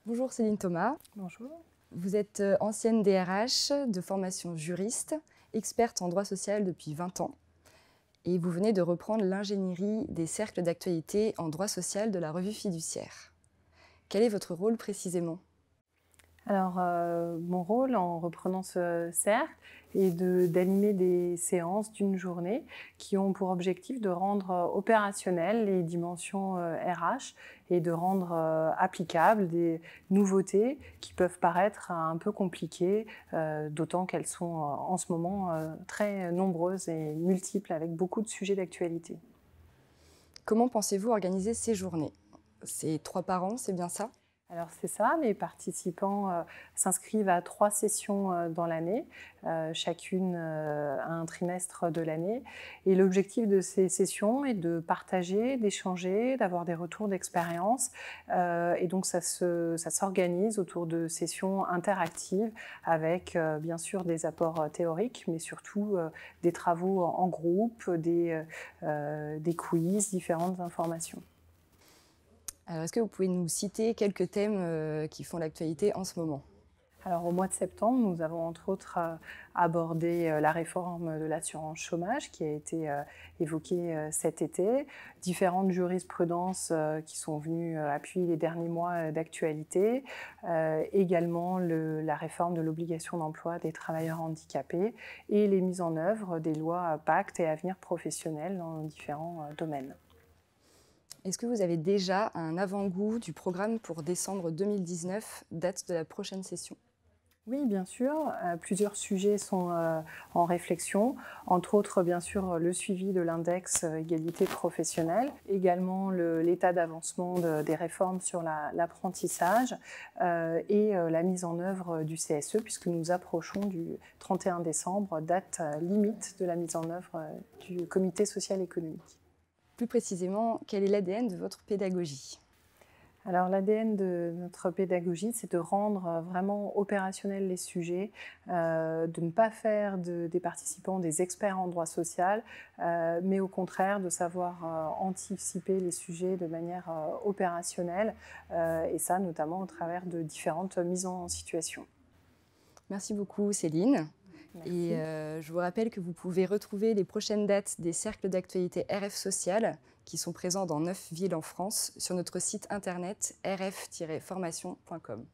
Bonjour Céline Thomas, Bonjour. vous êtes ancienne DRH de formation juriste, experte en droit social depuis 20 ans et vous venez de reprendre l'ingénierie des cercles d'actualité en droit social de la revue Fiduciaire. Quel est votre rôle précisément ? Alors, mon rôle en reprenant ce cercle est d'animer des séances d'une journée qui ont pour objectif de rendre opérationnelles les dimensions RH et de rendre applicables des nouveautés qui peuvent paraître un peu compliquées, d'autant qu'elles sont en ce moment très nombreuses et multiples avec beaucoup de sujets d'actualité. Comment pensez-vous organiser ces journées ? C'est 3 par an, c'est bien ça ? Alors c'est ça, les participants s'inscrivent à 3 sessions dans l'année, chacune à un trimestre de l'année. Et l'objectif de ces sessions est de partager, d'échanger, d'avoir des retours d'expérience. Et donc ça s'organise autour de sessions interactives avec bien sûr des apports théoriques, mais surtout des travaux en groupe, des quiz, différentes informations. Alors, est-ce que vous pouvez nous citer quelques thèmes qui font l'actualité en ce moment ? Alors, au mois de septembre, nous avons entre autres abordé la réforme de l'assurance chômage qui a été évoquée cet été, différentes jurisprudences qui sont venues appuyer les derniers mois d'actualité, également la réforme de l'obligation d'emploi des travailleurs handicapés et les mises en œuvre des lois Pacte et Avenir professionnel dans différents domaines. Est-ce que vous avez déjà un avant-goût du programme pour décembre 2019, date de la prochaine session ? Oui, bien sûr. Plusieurs sujets sont en réflexion, entre autres, bien sûr, le suivi de l'index égalité professionnelle, également l'état d'avancement des réformes sur l'apprentissage et la mise en œuvre du CSE, puisque nous approchons du 31 décembre, date limite de la mise en œuvre du comité social économique. Plus précisément, quel est l'ADN de votre pédagogie ? Alors l'ADN de notre pédagogie, c'est de rendre vraiment opérationnels les sujets, de ne pas faire des participants des experts en droit social, mais au contraire de savoir anticiper les sujets de manière opérationnelle, et ça notamment au travers de différentes mises en situation. Merci beaucoup Céline. Merci. Et je vous rappelle que vous pouvez retrouver les prochaines dates des cercles d'actualité RF Social qui sont présents dans 9 villes en France sur notre site internet rf-formation.com.